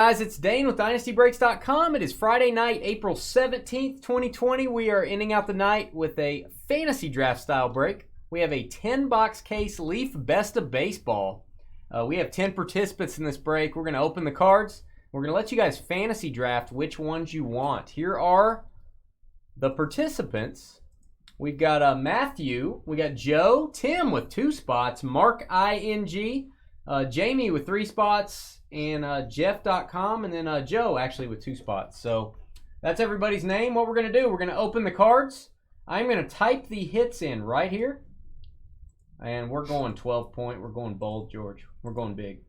Guys, it's Dane with DynastyBreaks.com. It is Friday night, April 17th, 2020. We are ending out the night with a fantasy draft style break. We have a 10-box case Leaf Best of Baseball. We have 10 participants in this break. We're going to open the cards. We're going to let you guys fantasy draft which ones you want. Here are the participants. We've got Matthew, we got Joe, Tim with 2 spots, Mark ING, Jamie with 3 spots, and Jeff.com, and then Joe actually with 2 spots. So that's everybody's name. What we're going to do, we're going to open the cards. I'm going to type the hits in right here. And we're going 12 point. We're going bold, George. We're going big.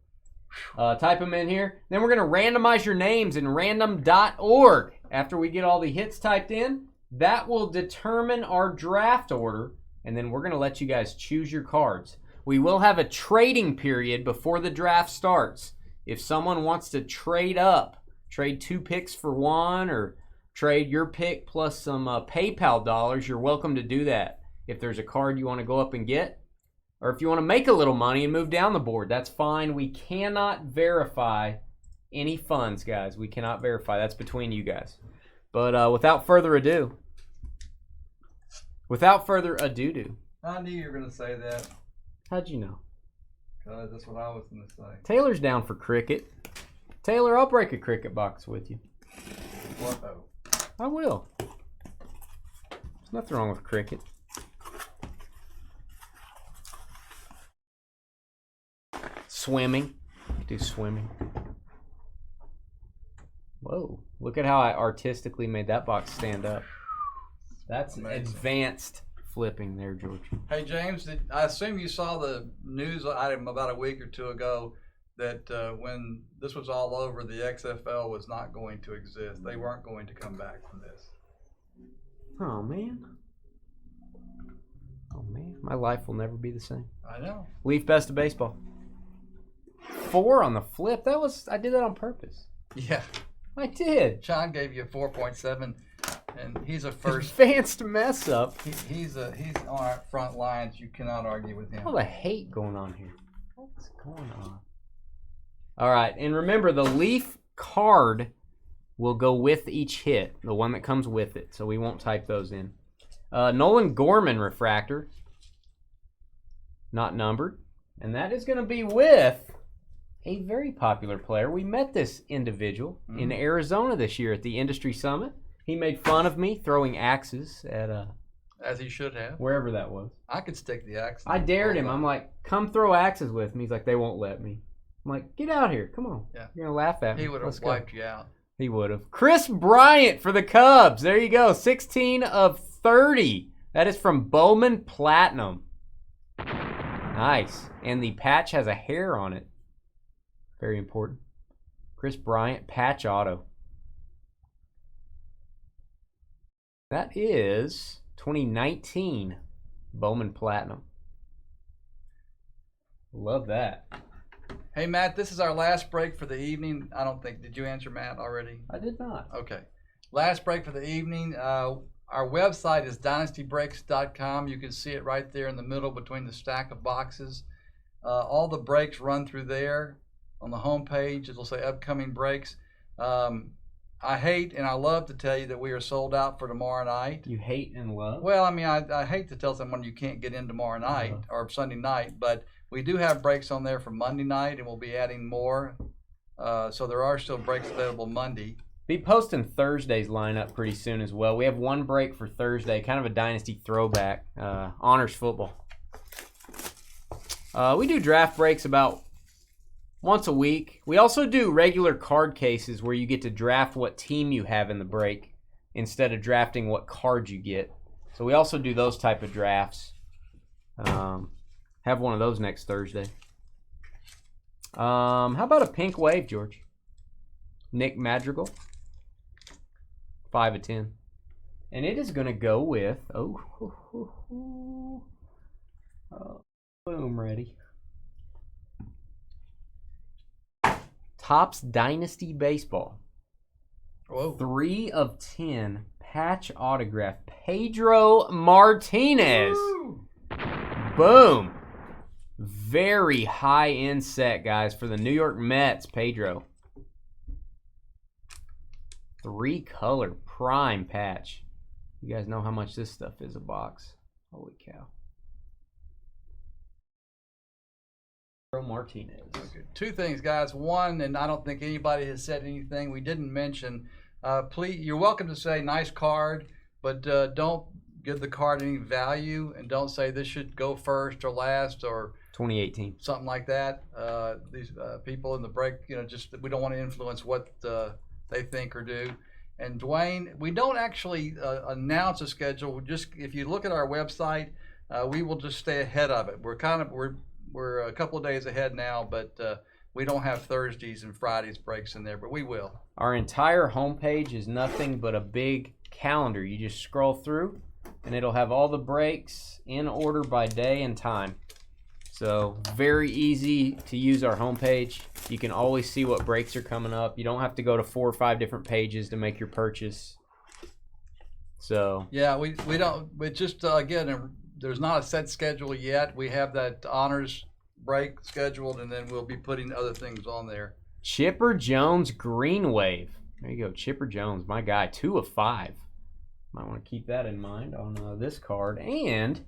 Type them in here. Then we're going to randomize your names in random.org. After we get all the hits typed in, that will determine our draft order. And then we're going to let you guys choose your cards. We will have a trading period before the draft starts. If someone wants to trade up, trade 2 picks for 1, or trade your pick plus some PayPal dollars, you're welcome to do that. If there's a card you want to go up and get, or if you want to make a little money and move down the board, that's fine. We cannot verify any funds, guys. We cannot verify. That's between you guys. But without further ado, I knew you were going to say that. How'd you know? Because that's what I was going to say. Taylor's down for cricket. Taylor, I'll break a cricket box with you. What though? I will. There's nothing wrong with cricket. Swimming. Do swimming. Whoa. Look at how I artistically made that box stand up. That's amazing. Advanced flipping there, George. Hey, James, I assume you saw the news item about a week or 2 ago that when this was all over, the XFL was not going to exist. They weren't going to come back from this. Oh, man. Oh, man. My life will never be the same. I know. Leaf Best of Baseball. 4 on the flip. I did that on purpose. Yeah. I did. Sean gave you a 4.7, and he's a first. Advanced mess up. He's on our front lines. You cannot argue with him. All the hate going on here. What's going on? All right, and remember, the Leaf card will go with each hit, the one that comes with it, so we won't type those in. Nolan Gorman refractor, not numbered, and that is going to be with a very popular player. We met this individual in Arizona this year at the Industry Summit. He made fun of me throwing axes at as he should have. Wherever that was. I could stick the axe. I dared him. I'm like, come throw axes with me. He's like, they won't let me. I'm like, get out here. Come on. Yeah. You're going to laugh at me. He would have wiped you out. He would have. Chris Bryant for the Cubs. There you go. 16 of 30. That is from Bowman Platinum. Nice. And the patch has a hair on it. Very important. Chris Bryant, patch auto. That is 2019 Bowman Platinum. Love that. Hey, Matt, this is our last break for the evening. I don't think, did you answer Matt already? I did not. Okay. Last break for the evening. Our website is dynastybreaks.com. You can see it right there in the middle between the stack of boxes. All the breaks run through there. On the home page, it'll say upcoming breaks. I hate and I love to tell you that we are sold out for tomorrow night. You hate and love? Well, I mean, I hate to tell someone you can't get in tomorrow night or Sunday night, but we do have breaks on there for Monday night, and we'll be adding more. So there are still breaks available Monday. Be posting Thursday's lineup pretty soon as well. We have one break for Thursday, kind of a dynasty throwback, honors football. We do draft breaks about once a week. We also do regular card cases where you get to draft what team you have in the break instead of drafting what card you get. So we also do those type of drafts. Have one of those next Thursday. How about a pink wave, George? Nick Madrigal. 5 of 10. And it is going to go with... boom, ready. Topps Dynasty Baseball. Whoa. 3 of 10. Patch autograph. Pedro Martinez. Woo! Boom. Very high-end set, guys, for the New York Mets, Pedro. 3-color prime patch. You guys know how much this stuff is a box. Holy cow. Martinez. Okay. 2 things, guys. One, and I don't think anybody has said anything we didn't mention. Please, you're welcome to say nice card, but don't give the card any value, and don't say this should go first or last or 2018. something like that. These people in the break, just we don't want to influence what they think or do. And Dwayne, we don't actually announce a schedule. If you look at our website, we will just stay ahead of it. We're a couple of days ahead now, but we don't have Thursdays and Fridays breaks in there, but we will. Our entire homepage is nothing but a big calendar. You just scroll through, and it'll have all the breaks in order by day and time. So very easy to use our homepage. You can always see what breaks are coming up. You don't have to go to 4 or 5 different pages to make your purchase. So yeah, we don't. We just again, there's not a set schedule yet. We have that honors break scheduled, and then we'll be putting other things on there. Chipper Jones Green Wave. There you go, Chipper Jones, my guy, 2 of 5. Might want to keep that in mind on this card. And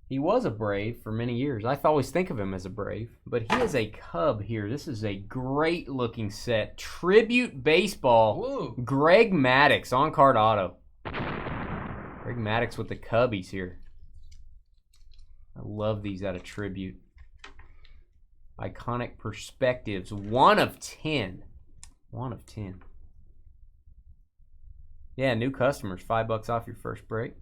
he was a Brave for many years. I always think of him as a Brave, but he is a Cub here. This is a great looking set. Tribute Baseball. Woo. Greg Maddux on card auto. Greg Maddux with the Cubbies here. I love these out of Tribute. Iconic Perspectives. 1 of 10. 1 of 10. Yeah, new customers. $5 off your first break.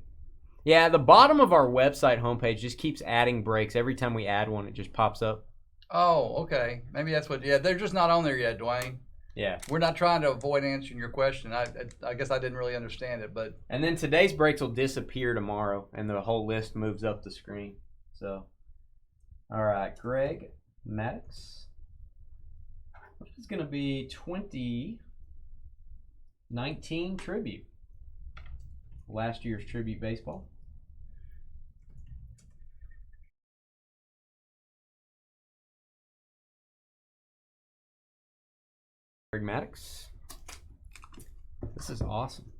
Yeah, the bottom of our website homepage just keeps adding breaks. Every time we add one, it just pops up. Oh, okay. Maybe that's what. Yeah, they're just not on there yet, Dwayne. Yeah. We're not trying to avoid answering your question. I guess I didn't really understand it, but. And then today's breaks will disappear tomorrow, and the whole list moves up the screen. So, all right, Greg Maddux. This is going to be 2019 Tribute. Last year's Tribute Baseball. Greg Maddux. This is awesome.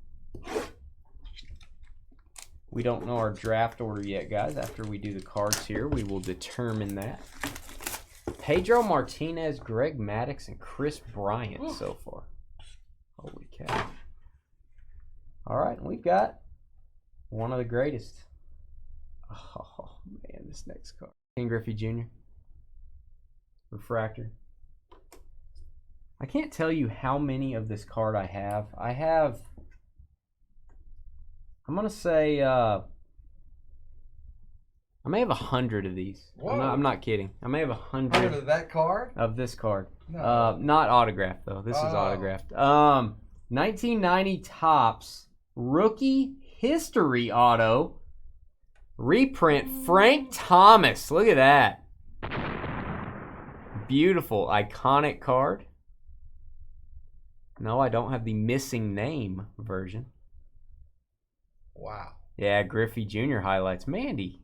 We don't know our draft order yet, guys. After we do the cards here, we will determine that. Pedro Martinez, Greg Maddux, and Chris Bryant so far. Holy cow. All right, and we've got one of the greatest. Oh, man, this next card. King Griffey Jr. Refractor. I can't tell you how many of this card I have. I'm going to say, I may have 100 of these. I'm not kidding. I may have 100 of that card? Of this card. No. Not autographed, though. This is autographed. 1990 Topps Rookie History Auto reprint Frank Thomas. Look at that. Beautiful, iconic card. No, I don't have the missing name version. Wow. Yeah, Griffey Jr. highlights. Mandy,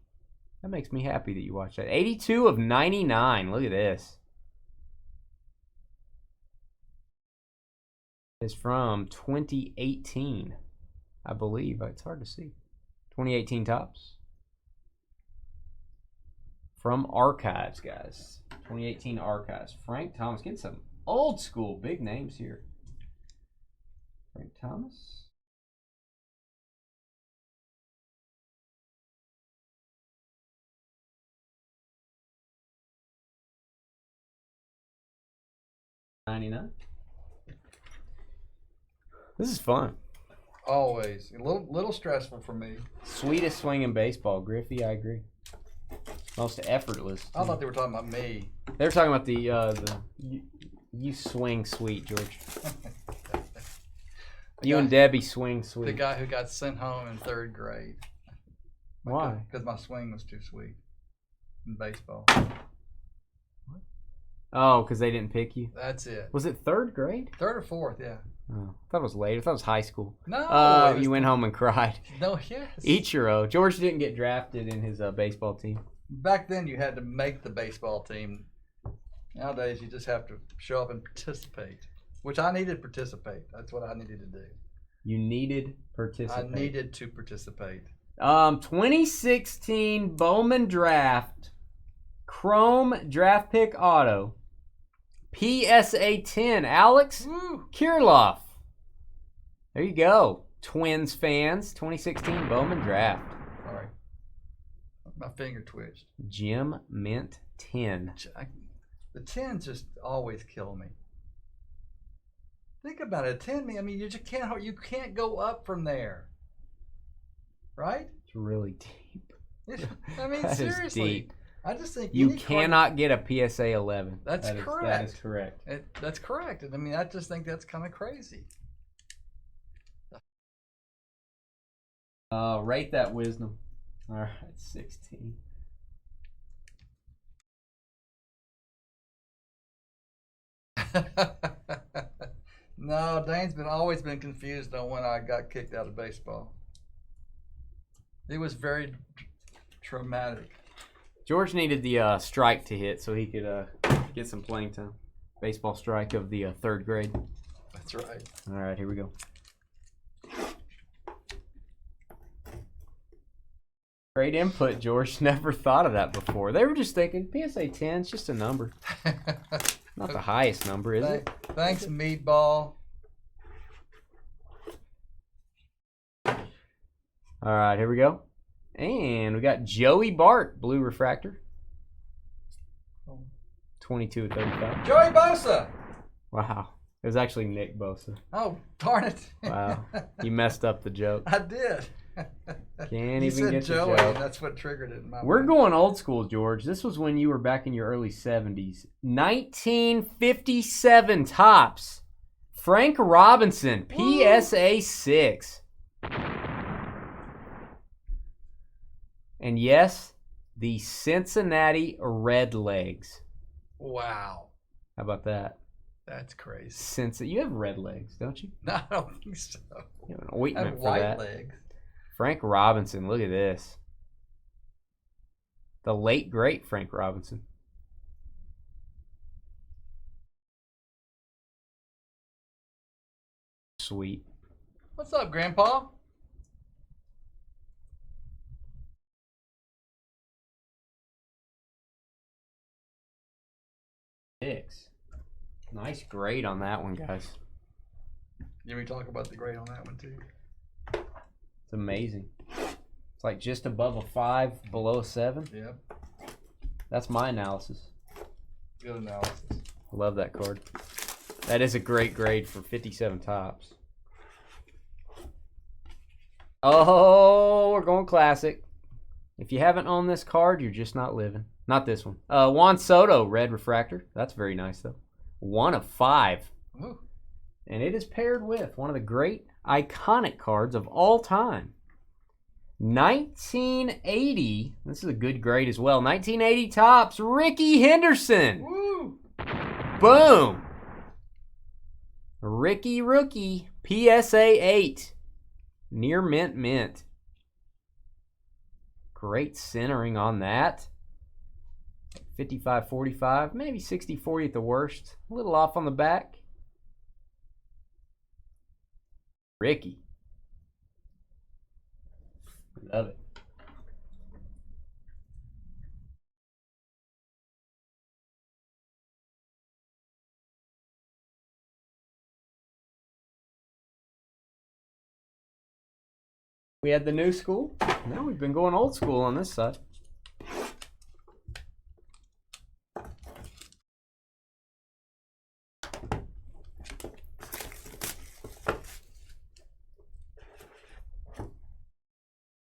that makes me happy that you watched that. 82 of 99. Look at this. It's from 2018, I believe. It's hard to see. 2018 Topps. From Archives, guys. 2018 Archives. Frank Thomas. Getting some old school big names here. Frank Thomas. $99. This is fun. Always. A little stressful for me. Sweetest swing in baseball, Griffey. I agree. Most effortless. I thought they were talking about me. They were talking about the you swing sweet, George. You and Debbie swing sweet. The guy who got sent home in 3rd grade. Why? Because my swing was too sweet in baseball. What? Oh, because they didn't pick you? That's it. Was it 3rd grade? 3rd or 4th, yeah. Oh, I thought it was later. I thought it was high school. No. You went home and cried. No, yes. Ichiro. George didn't get drafted in his baseball team. Back then, you had to make the baseball team. Nowadays, you just have to show up and participate. which I needed to participate. That's what I needed to do. You needed participate. I needed to participate. 2016 Bowman Draft, Chrome Draft Pick Auto, PSA 10, Alex Kirilloff. There you go, Twins fans. 2016 Bowman Draft. Sorry, my finger twitched. Jim Mint 10. The 10s just always kill me. Think about it. 10, I mean, you can't go up from there, right? It's really deep. I mean, That seriously. is deep. I just think You cannot get a PSA 11. That's correct. That is correct. That's correct. I mean, I just think that's kind of crazy. Rate that wisdom. All right, 16. No, Dane's always been confused on when I got kicked out of baseball. It was very traumatic. George needed the strike to hit so he could get some playing time. Baseball strike of the 3rd grade. That's right. All right, here we go. Great input, George. Never thought of that before. They were just thinking PSA 10 is just a number. Not the highest number, is it? Thanks, Meatball. All right, here we go. And we got Joey Bart, blue refractor. 22 of 35. Joey Bosa. Wow. It was actually Nick Bosa. Oh, darn it. Wow. You messed up the joke. I did. Can't you even said get Joey, the joke. and that's what triggered it in my We're mind. going old school, George. This was when you were back in your early 70s. 1957 Topps. Frank Robinson, PSA 6. And yes, the Cincinnati Redlegs. Wow. How about that? That's crazy. You have red legs, don't you? No, I don't think so. You have an I ointment have for white that. legs. Frank Robinson, look at this. The late, great Frank Robinson. Sweet. What's up, Grandpa? Six. Nice grade on that one, guys. Yeah, we talk about the grade on that one too. It's amazing. It's like just above a 5, below a 7. Yep. That's my analysis. Good analysis. Love that card. That is a great grade for 57 Topps. Oh, we're going classic. If you haven't owned this card, you're just not living. Not this one. Juan Soto, red refractor. That's very nice, though. 1 of 5. Ooh. And it is paired with one of the great iconic cards of all time. 1980. This is a good grade as well. 1980 Topps, Ricky Henderson. Woo. Boom. Ricky Rookie, PSA 8. Near mint. Great centering on that. 55-45, maybe 60-40 at the worst. A little off on the back. Ricky. Love it. We had the new school. Now we've been going old school on this side.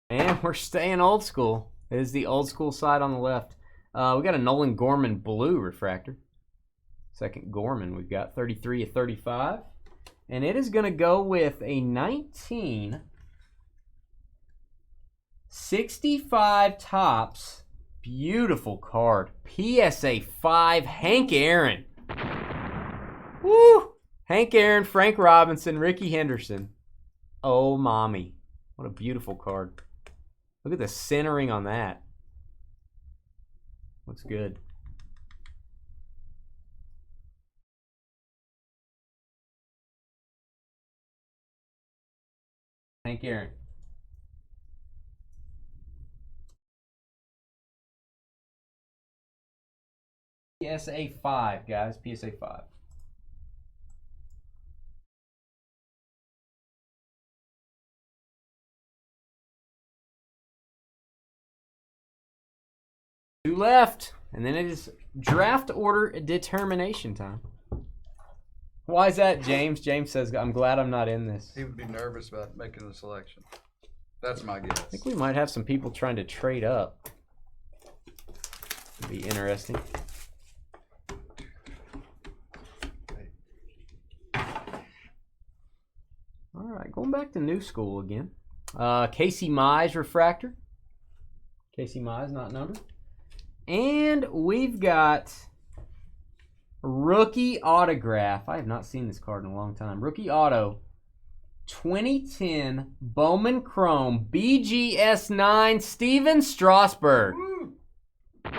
And we're staying old school. It is the old school side on the left. We got a Nolan Gorman blue refractor. Second Gorman we've got 33 of 35. And it is going to go with a 1965 Topps. Beautiful card. PSA 5 Hank Aaron. Woo! Hank Aaron, Frank Robinson, Ricky Henderson. Oh, mommy. What a beautiful card. Look at the centering on that. Looks good. Hank Aaron. PSA 5, guys. PSA 5. Two left, and then it is draft order determination time. Why is that, James? James says, I'm glad I'm not in this. He would be nervous about making the selection. That's my guess. I think we might have some people trying to trade up. It'd be interesting. All right, going back to new school again. Casey Mize refractor. Casey Mize, not numbered. And we've got rookie autograph. I have not seen this card in a long time. Rookie auto. 2010 Bowman Chrome BGS9 Steven Strasburg. It's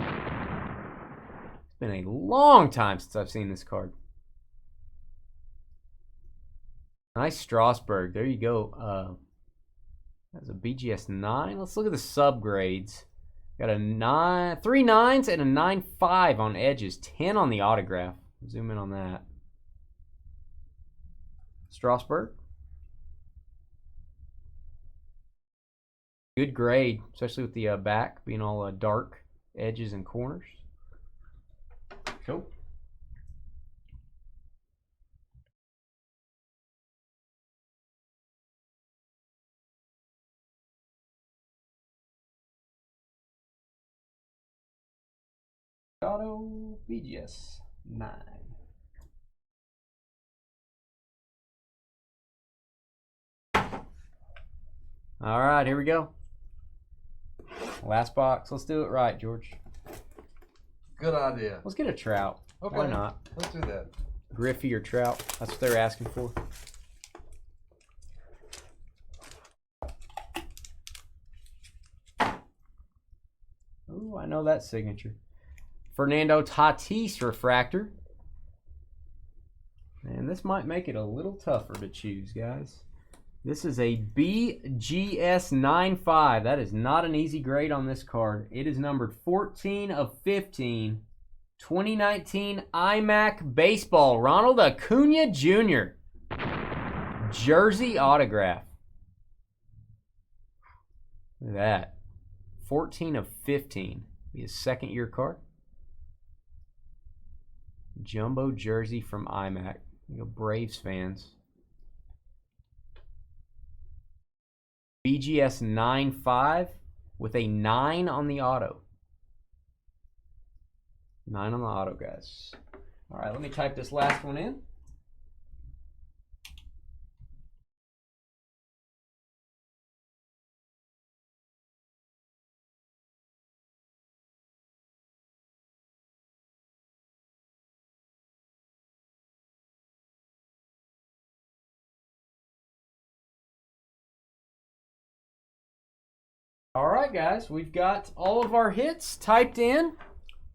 been a long time since I've seen this card. Nice Strasburg. There you go. That's a BGS9. Let's look at the subgrades. Got a 3 9s and a 9.5 on edges. 10 on the autograph. Zoom in on that. Strasburg. Good grade, especially with the back being all dark edges and corners. Cool. Auto BGS 9. All right, here we go. Last box. Let's do it right, George. Good idea. Let's get a Trout. Okay. Why not? Let's do that. Griffey or Trout. That's what they're asking for. Ooh, I know that signature. Fernando Tatis refractor. Man, this might make it a little tougher to choose, guys. This is a BGS 9.5. That is not an easy grade on this card. It is numbered 14 of 15. 2019 iMac Baseball. Ronald Acuna Jr. Jersey autograph. Look at that. 14 of 15. Be a second year card. Jumbo jersey from iMac. You know, Braves fans. BGS 9.5 with a 9 on the auto. 9 on the auto, guys. All right, let me type this last one in. All right, guys, we've got all of our hits typed in.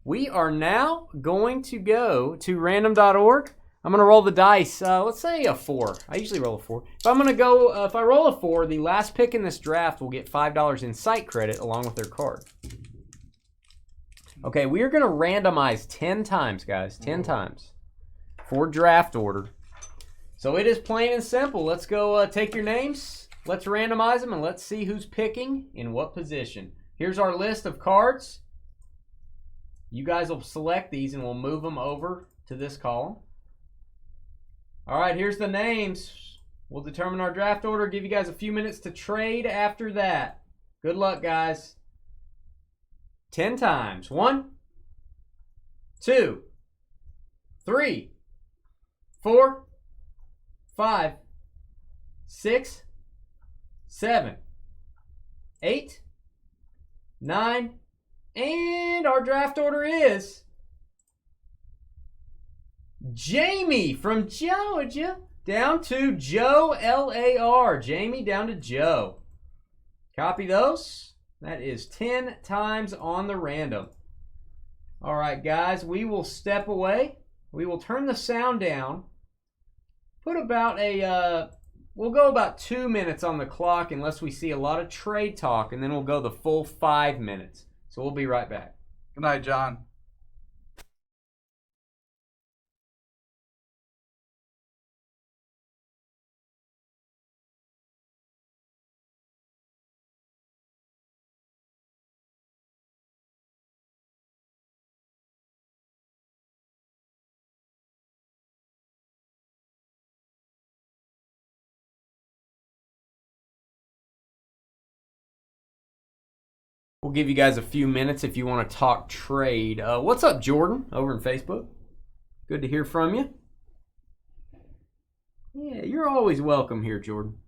We are now going to go to random.org. I'm going to roll the dice. Let's say a 4. I usually roll a 4. If I roll a 4, the last pick in this draft will get $5 in site credit along with their card. Okay, we are going to randomize 10 times, guys. 10 times for draft order. So it is plain and simple. Let's go take your names. Let's randomize them and let's see who's picking in what position. Here's our list of cards. You guys will select these and we'll move them over to this column. All right, here's the names. We'll determine our draft order. Give you guys a few minutes to trade after that. Good luck, guys. 10 times. 1, 2, 3, 4, 5, 6, 7, 8, 9, and our draft order is Jamie from Georgia down to Joe LAR. Jamie down to Joe. Copy those. That is 10 times on the random. All right, guys, we will step away. We will turn the sound down. Put about a We'll go about 2 minutes on the clock unless we see a lot of trade talk, and then we'll go the full 5 minutes. So we'll be right back. Good night, John. We'll give you guys a few minutes if you want to talk trade. What's up, Jordan, over in Facebook? Good to hear from you. Yeah, you're always welcome here, Jordan.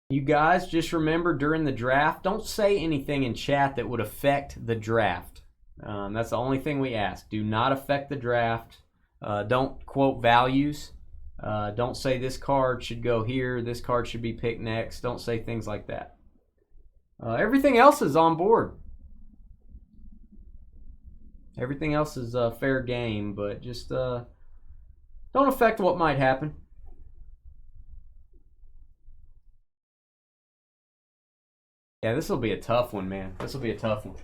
You guys, just remember during the draft, don't say anything in chat that would affect the draft. That's the only thing we ask. Do not affect the draft. Don't quote values. Don't say this card should go here, this card should be picked next. Don't say things like that. Everything else is on board. Everything else is fair game, but just don't affect what might happen. Yeah, this will be a tough one, man. This will be a tough one.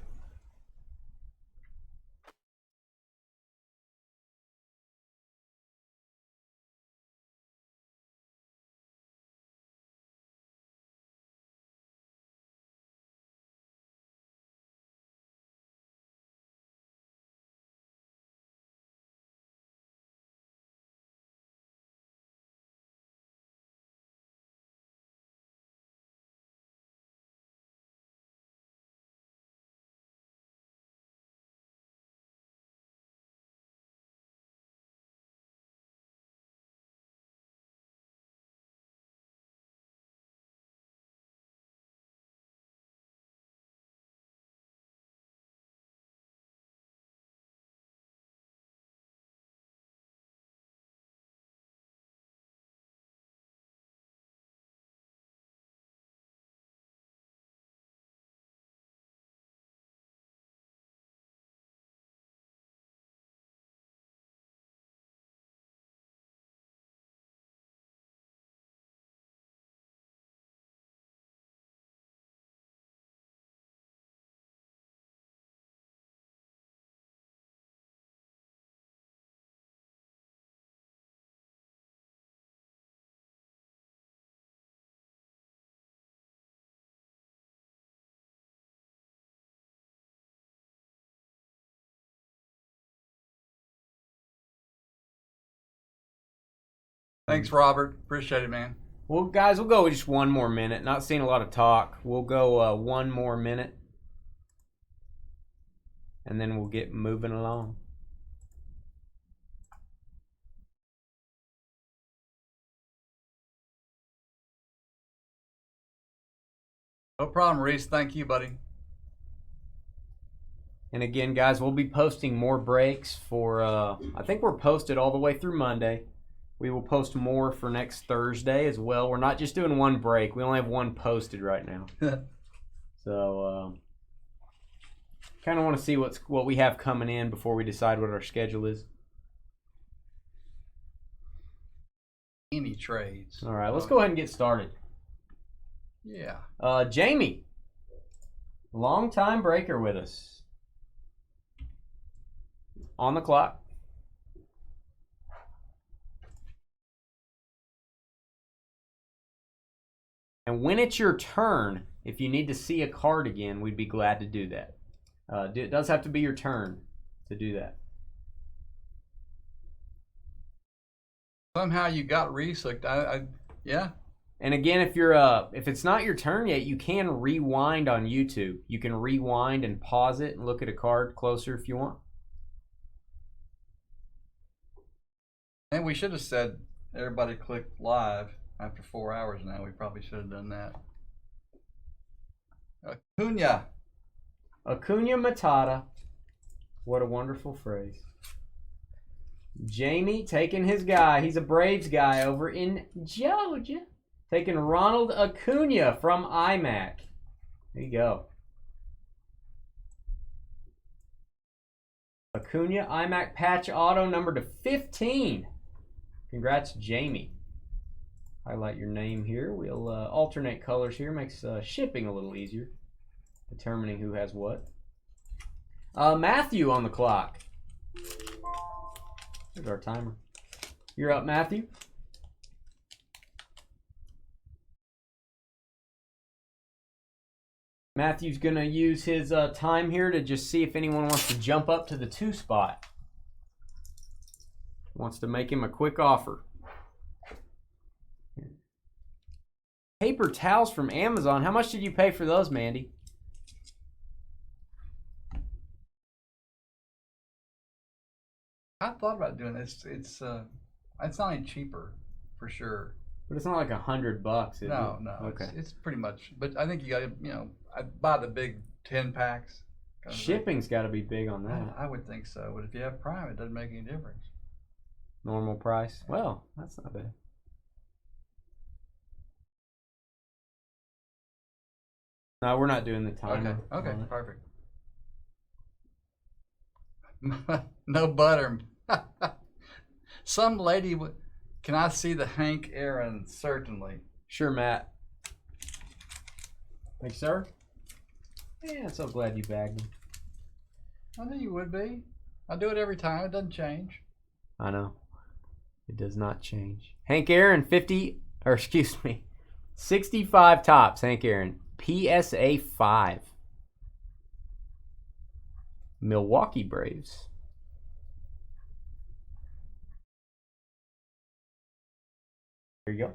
Thanks, Robert. Appreciate it, man. Well, guys, we'll go just one more minute. Not seeing a lot of talk. We'll go one more minute. And then we'll get moving along. No problem, Reese. Thank you, buddy. And again, guys, we'll be posting more breaks for, I think we're posted all the way through Monday. We will post more for next Thursday as well. We're not just doing one break. We only have one posted right now. So, kind of want to see what we have coming in before we decide what our schedule is. Any trades. All right, let's go ahead and get started. Yeah. Jamie, long-time breaker with us. On the clock. And when it's your turn, if you need to see a card again, we'd be glad to do that. It does have to be your turn to do that. Somehow you got Reese hooked. Yeah. And again, if it's not your turn yet, you can rewind on YouTube. You can rewind and pause it and look at a card closer if you want. And we should have said everybody click live after 4 hours now. We probably should have done that. Acuna Matata. What a wonderful phrase. Jamie taking his guy. He's a Braves guy over in Georgia. Taking Ronald Acuna from iMac. There you go. Acuna iMac patch auto number to 15. Congrats, Jamie. Highlight your name here. We'll alternate colors here. Makes shipping a little easier. Determining who has what. Matthew on the clock. There's our timer. You're up, Matthew. Matthew's going to use his time here to just see if anyone wants to jump up to the 2 spot. Wants to make him a quick offer. Paper towels from Amazon. How much did you pay for those, Mandy? I thought about doing this. It's not any cheaper, for sure. But it's not like $100, is it? No. Okay. It's pretty much. But I think you got to, I'd buy the big 10 packs. Shipping's got to be big on that. I would think so. But if you have Prime, it doesn't make any difference. Normal price. Well, that's not bad. No, we're not doing the timer. Okay, perfect. No butter. Some lady would. Can I see the Hank Aaron? Certainly. Sure, Matt. Thanks, sir. Yeah, so glad you bagged him. I knew you would be. I do it every time. It doesn't change. I know. It does not change. Hank Aaron, 65 tops. Hank Aaron, PSA 5. Milwaukee Braves. There you go.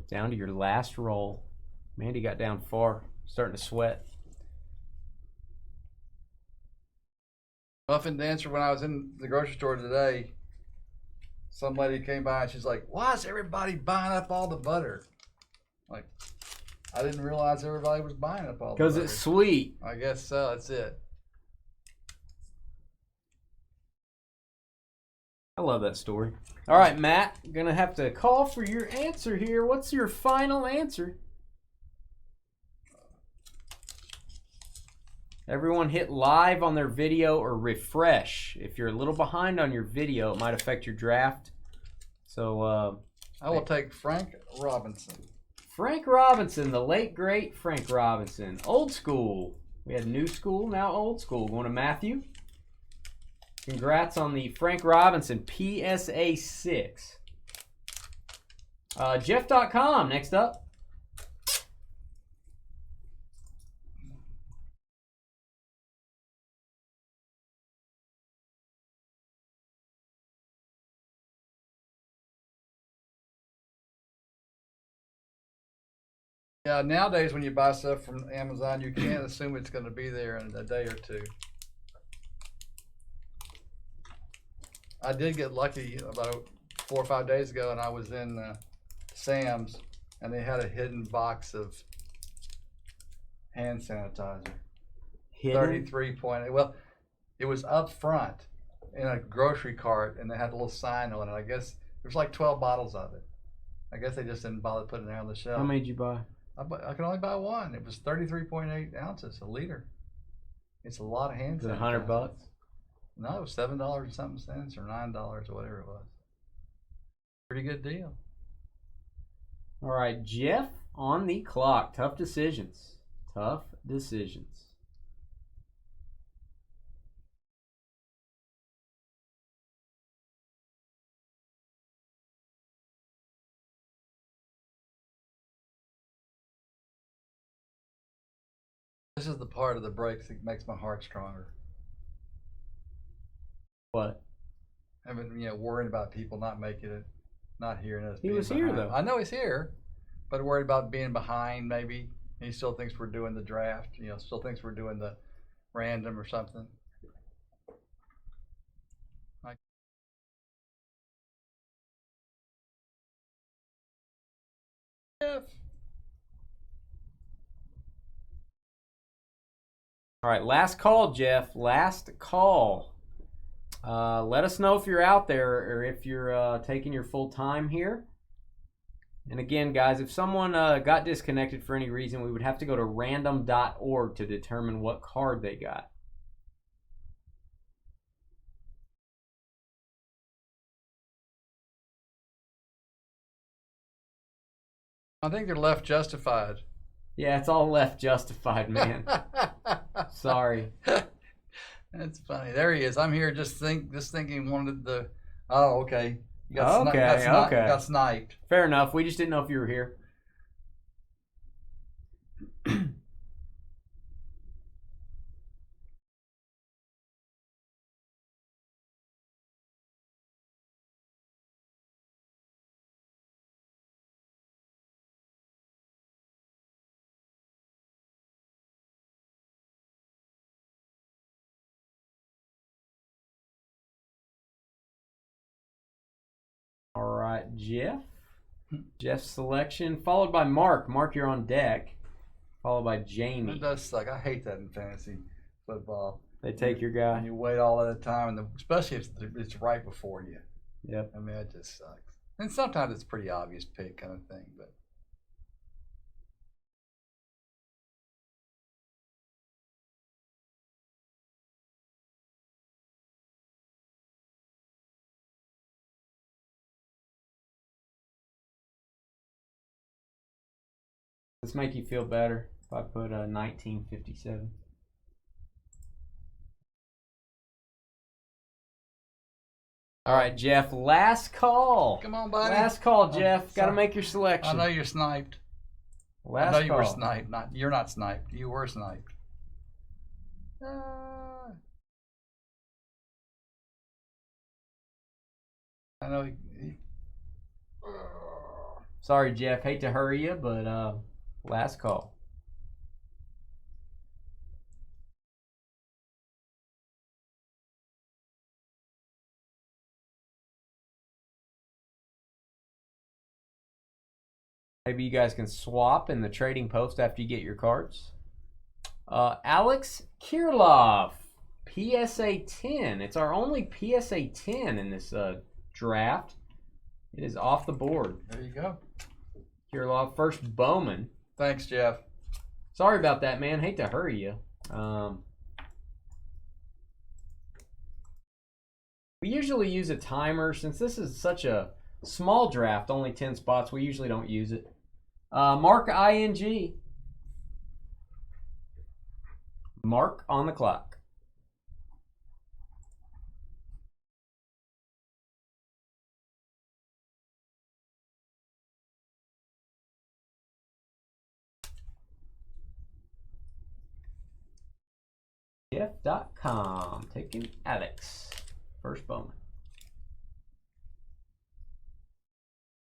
Down to your last roll. Mandy got down far, starting to sweat. Muffin dancer. When I was in the grocery store today, some lady came by and she's like, "Why is everybody buying up all the butter?" Like, I didn't realize everybody was buying up all the butter. Because it's sweet. I guess so. That's it. I love that story. All right, Matt, gonna have to call for your answer here. What's your final answer? Everyone hit live on their video or refresh. If you're a little behind on your video, it might affect your draft. So I will take Frank Robinson. Frank Robinson, the late great Frank Robinson. Old school. We had new school, now old school. Going to Matthew. Congrats on the Frank Robinson PSA 6. Jeff.com, next up. Yeah, nowadays when you buy stuff from Amazon, you can't assume it's going to be there in a day or two. I did get lucky about 4 or 5 days ago, and I was in Sam's, and they had a hidden box of hand sanitizer. Hidden? 33.8. Well, it was up front in a grocery cart, and they had a little sign on it. I guess there's like 12 bottles of it. I guess they just didn't bother putting it on the shelf. How many did you buy? I could only buy one. It was 33.8 ounces, a liter. It's a lot of hand Is it sanitizer. $100? No, it was $7 and something cents or $9 or whatever it was. Pretty good deal. All right, Jeff on the clock. Tough decisions. Tough decisions. This is the part of the breaks that makes my heart stronger. What? I mean, worrying about people not making it, not hearing us. He was here, though. I know he's here, but worried about being behind maybe. He still thinks we're doing the draft. Still thinks we're doing the random or something. Jeff. All right, last call, Jeff. Last call. Let us know if you're out there or if you're taking your full time here. And again, guys, if someone got disconnected for any reason, we would have to go to random.org to determine what card they got. I think they're left justified. Yeah, it's all left justified, man. Sorry. That's funny. There he is. I'm here just thinking wanted the. Oh, okay. You got got sniped. Fair enough. We just didn't know if you were here. All right, Jeff. Jeff's selection, followed by Mark. Mark, you're on deck. Followed by Jamie. It does suck. I hate that in fantasy football. They take your guy. And you wait all of the time, and especially if it's right before you. Yep. I mean, it just sucks. And sometimes it's pretty obvious pick kind of thing, but. This make you feel better if I put 1957. All right, Jeff. Last call. Come on, buddy. Last call, Jeff. Got to make your selection. I know you're sniped. Last I know call. you were sniped. You're not sniped. You were sniped. I know. Sorry, Jeff. Hate to hurry you, but last call. Maybe you guys can swap in the trading post after you get your cards. Alex Kirilov, PSA 10. It's our only PSA 10 in this draft. It is off the board. There you go. Kirilov, first Bowman. Thanks, Jeff. Sorry about that, man. Hate to hurry you. We usually use a timer. Since this is such a small draft, only 10 spots, we usually don't use it. Mark ING. Mark on the clock. Jeff.com. Taking Alex. First Bowman.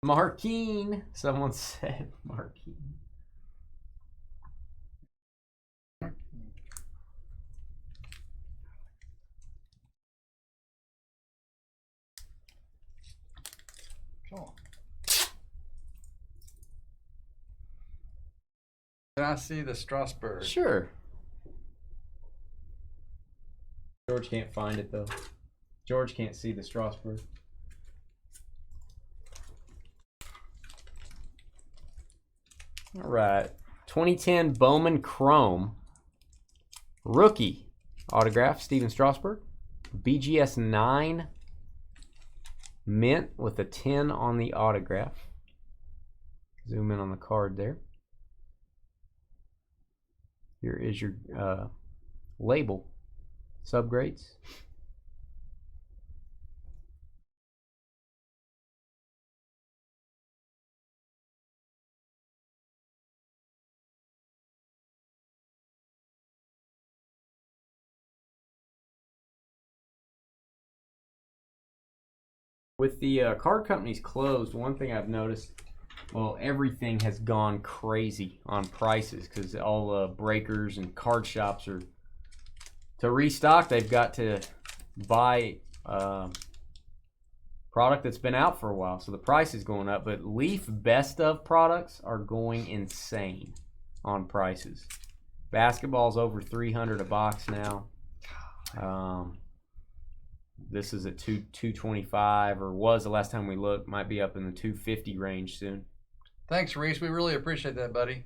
Markeen. Someone said Markeen. Cool. Can I see the Strasbourg? Sure. George can't find it though. George can't see the Strasbourg. All right. 2010 Bowman Chrome. Rookie. Autograph, Steven Strasburg. BGS 9. Mint with a 10 on the autograph. Zoom in on the card there. Here is your label. Subgrades. With the card companies closed, one thing I've noticed, well, everything has gone crazy on prices because all breakers and card shops are, to restock, they've got to buy product that's been out for a while. So the price is going up, but Leaf best of products are going insane on prices. Basketball's over $300 a box now. This is at $225, or was the last time we looked. Might be up in the $250 range soon. Thanks, Reese. We really appreciate that, buddy.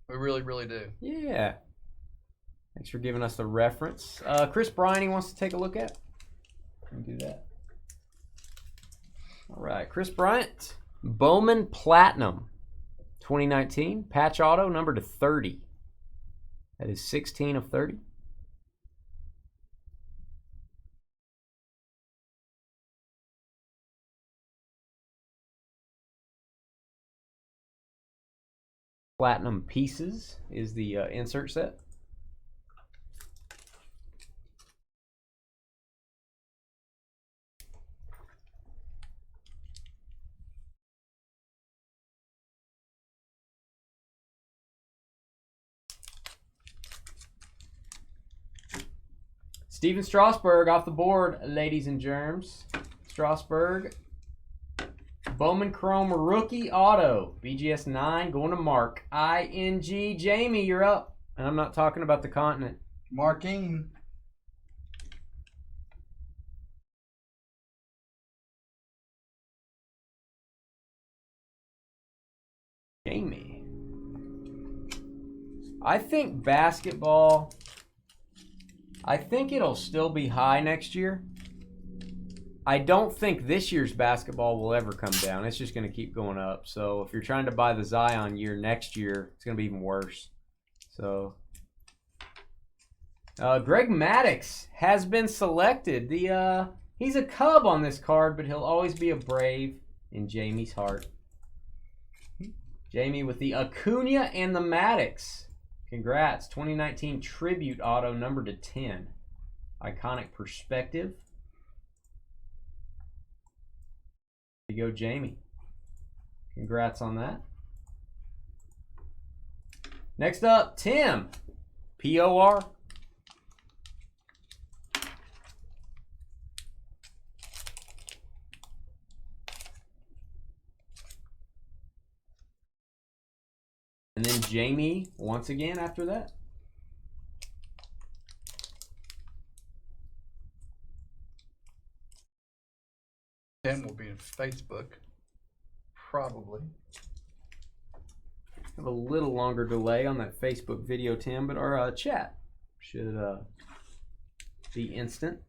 We really, really do. Yeah. Thanks for giving us the reference. Chris Bryant, he wants to take a look at. Can do that. All right, Chris Bryant, Bowman Platinum, 2019, patch auto, number to 30. That is 16 of 30. Platinum Pieces is the insert set. Steven Strasburg off the board, ladies and germs. Strasburg, Bowman Chrome Rookie Auto, BGS 9, going to Mark. ING, Jamie, you're up. And I'm not talking about the continent. Marking. Jamie. I think basketball, I think it'll still be high next year. I don't think this year's basketball will ever come down. It's just going to keep going up. So if you're trying to buy the Zion year next year, it's going to be even worse. So Greg Maddux has been selected. He's a Cub on this card, but he'll always be a Brave in Jamie's heart. Jamie with the Acuna and the Maddux. Congrats. 2019 Tribute Auto, number to 10. Iconic Perspective. There you go, Jamie. Congrats on that. Next up, Tim. POR. And then Jamie once again after that. Tim will be in Facebook, probably. Have a little longer delay on that Facebook video, Tim, but our chat should be instant.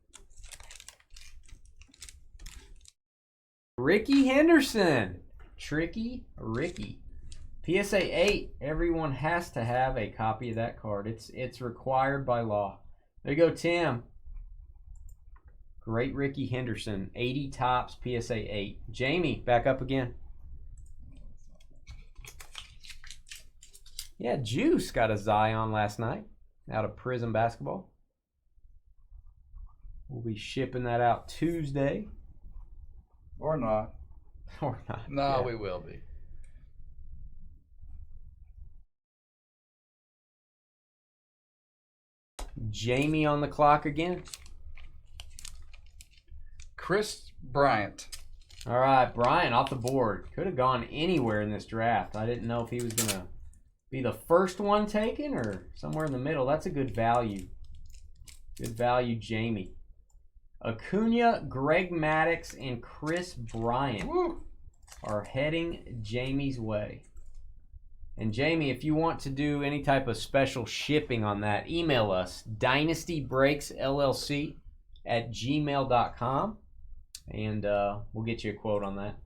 Ricky Henderson. Tricky Ricky. PSA 8, everyone has to have a copy of that card. It's required by law. There you go, Tim. Great Ricky Henderson, 80 tops, PSA 8. Jamie, back up again. Yeah, Juice got a Zion last night out of Prism Basketball. We'll be shipping that out Tuesday. Or not. Or not. No, yeah. We will be. Jamie on the clock again. Chris Bryant. All right, Bryant off the board. Could have gone anywhere in this draft. I didn't know if he was going to be the first one taken or somewhere in the middle. That's a good value. Good value, Jamie. Acuna, Greg Maddux, and Chris Bryant are heading Jamie's way. And Jamie, if you want to do any type of special shipping on that, email us, dynastybreaksllc@gmail.com, and we'll get you a quote on that.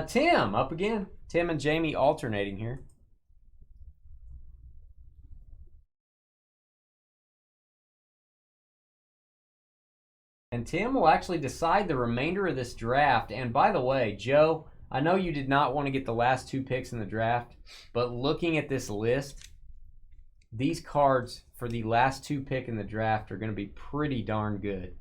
Tim, up again. Tim and Jamie alternating here. And Tim will actually decide the remainder of this draft. And by the way, Joe, I know you did not want to get the last 2 picks in the draft, but looking at this list, these cards for the last 2 pick in the draft are going to be pretty darn good.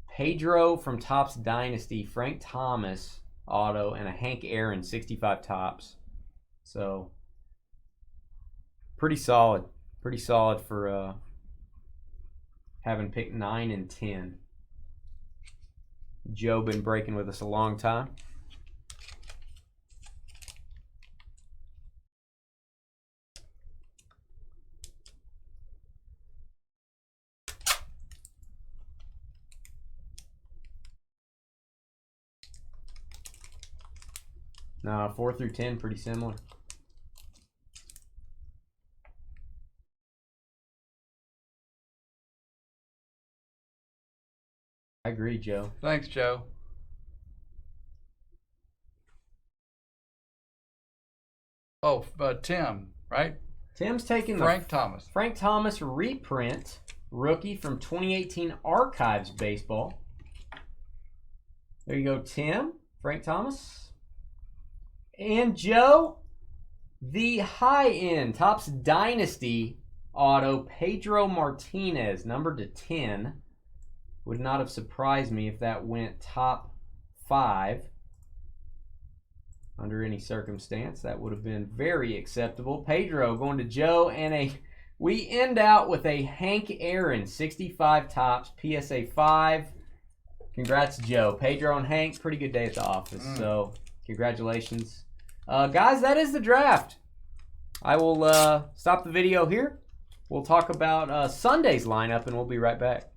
Pedro from Topps Dynasty, Frank Thomas auto, and a Hank Aaron 65 tops. So pretty solid. Pretty solid for having picked 9 and 10. Joe been breaking with us a long time. No, 4 through 10, pretty similar. I agree, Joe. Thanks, Joe. Oh, Tim, right? Tim's taking Frank Thomas. Frank Thomas reprint, rookie from 2018 Archives Baseball. There you go, Tim. Frank Thomas. And Joe, the high-end Topps Dynasty auto, Pedro Martinez, numbered to 10. Would not have surprised me if that went top 5 under any circumstance. That would have been very acceptable. Pedro going to Joe, and we end out with a Hank Aaron 65 Topps PSA 5. Congrats, Joe. Pedro and Hank, pretty good day at the office. So congratulations. Guys, that is the draft. I will stop the video here. We'll talk about Sunday's lineup, and we'll be right back.